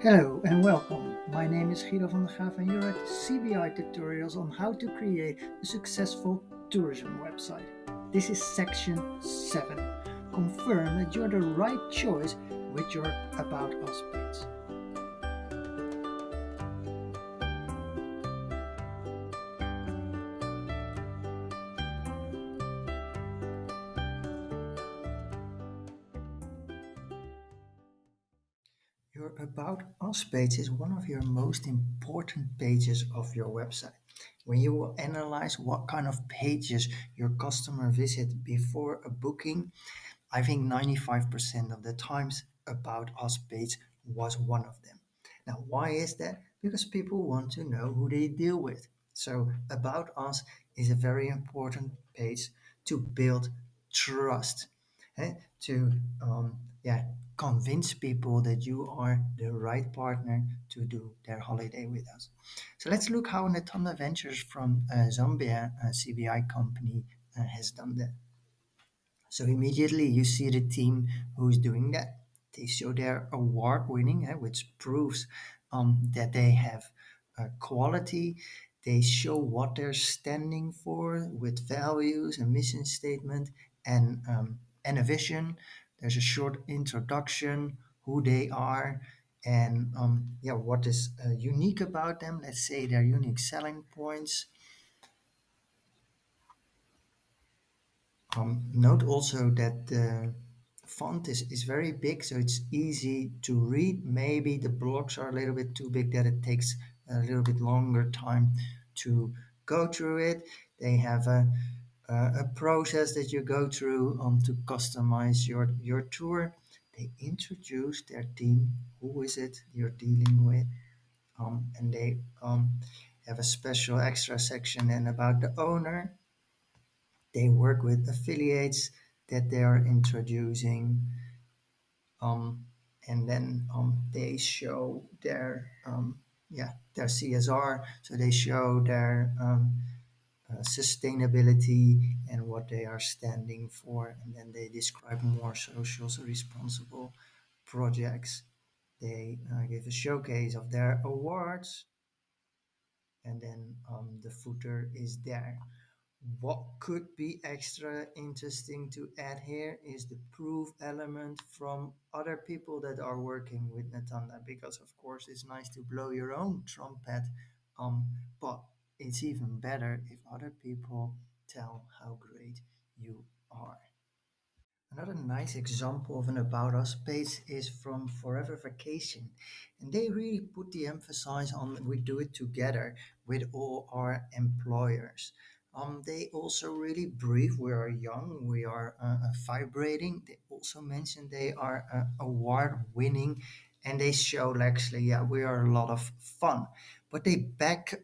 Hello and welcome. My name is Guido van der Graaf and you're at CBI Tutorials on how to create a successful tourism website. This is section 7. Confirm that you're the right choice with your About Us page. Your About Us page is one of your most important pages of your website. When you will analyze what kind of pages your customer visit before a booking, I think 95% of the times About Us page was one of them. Now, why is that? Because people want to know who they deal with. So, About Us is a very important page to build trust, to convince people that you are the right partner to do their holiday with us. So let's look how Ntanda Ventures from Zambia, a CBI company, has done that. So immediately you see the team who's doing that. They show their award winning, which proves that they have quality. They show what they're standing for with values, a mission statement, and a vision. There's a short introduction, who they are, and what is unique about them. Let's say their unique selling points. Note also that the font is very big, so it's easy to read. Maybe the blocks are a little bit too big that it takes a little bit longer time to go through it. They have a process that you go through to customize your tour. They introduce their team. Who is it you're dealing with? And they have a special extra section and about the owner. They work with affiliates that they are introducing, um, and then they show their CSR. So they show their sustainability and what they are standing for, and then they describe more socials responsible projects. They give a showcase of their awards, and then the footer is there. What could be extra interesting to add here is the proof element from other people that are working with Ntanda, because of course it's nice to blow your own trumpet, but it's even better if other people tell how great you are. Another nice example of an About Us page is from Forever Vacation. And they really put the emphasis on we do it together with all our employers. They also really brief, we are young, we are vibrating. They also mention they are award winning, and they show actually, yeah, we are a lot of fun. But they back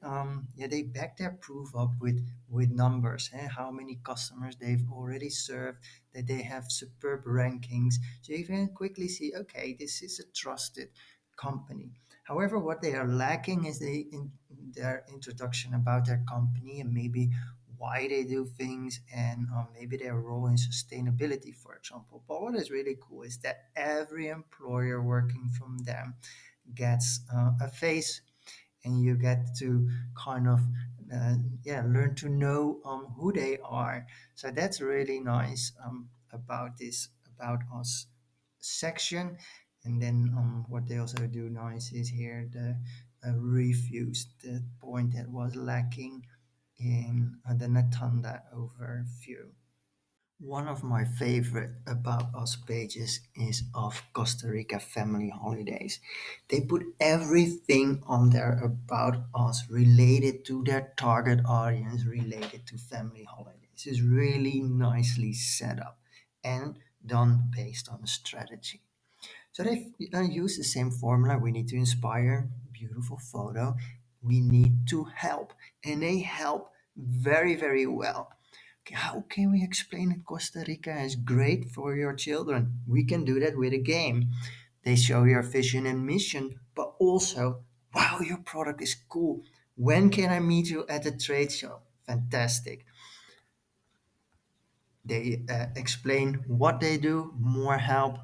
their proof up with numbers, how many customers they've already served, that they have superb rankings. So you can quickly see, okay, this is a trusted company. However, what they are lacking is their introduction about their company and maybe why they do things and maybe their role in sustainability, for example. But what is really cool is that every employer working from them gets a face, and you get to kind of learn to know who they are. So that's really nice about this About Us section. And then what they also do nice is here the reviews, the point that was lacking in the Natanda overview. One of my favorite About Us pages is of Costa Rica family holidays. They put everything on there about us related to their target audience, related to family holidays. It's really nicely set up and done based on a strategy. So they use the same formula. We need to inspire, beautiful photo. We need to help, and they help very, very well. Okay, how can we explain that Costa Rica is great for your children? We can do that with a game. They show your vision and mission, but also, wow, your product is cool. When can I meet you at the trade show? Fantastic. They explain what they do, more help.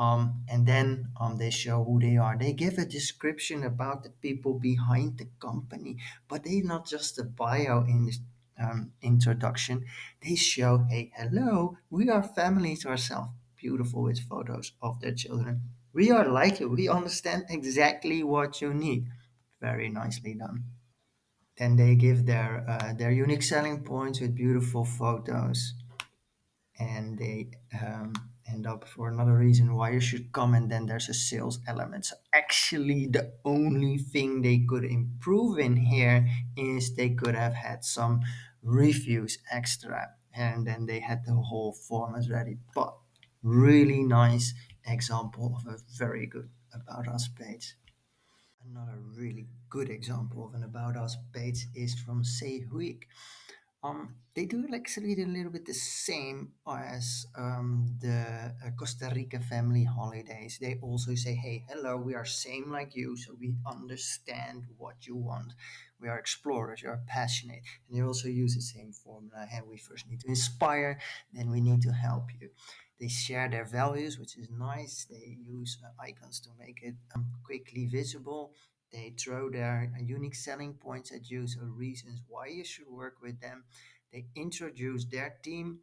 And then they show who they are. They give a description about the people behind the company, but they not just a bio in this introduction. They show, hey, hello, we are families ourselves. Beautiful with photos of their children. We are like you. We understand exactly what you need. Very nicely done. Then they give their unique selling points with beautiful photos, and they end up for another reason why you should come. And then there's a sales element. So actually, the only thing they could improve in here is they could have had some reviews extra, and then they had the whole format ready. But really nice example of a very good about us page. Another really good example of an about us page is from Say Huic. They do actually a little bit the same as the Costa Rica family holidays. They also say, "Hey, hello, we are same like you, so we understand what you want. We are explorers, we are passionate." And they also use the same formula. Hey, we first need to inspire, then we need to help you. They share their values, which is nice. They use icons to make it quickly visible. They throw their unique selling points at you, so reasons why you should work with them. They introduce their team.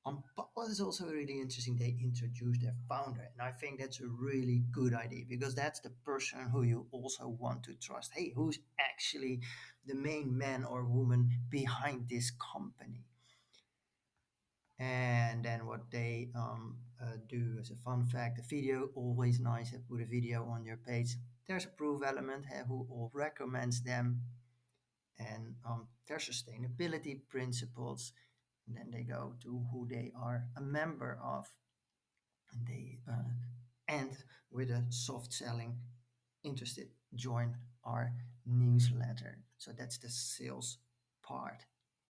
But what is also really interesting, they introduce their founder. And I think that's a really good idea because that's the person who you also want to trust. Hey, who's actually the main man or woman behind this company? And then what they do as a fun fact, a video, always nice to put a video on your page. There's a proof element, who all recommends them, and their sustainability principles. And then they go to who they are a member of, and they end with a soft selling. Interested? Join our newsletter. So that's the sales part.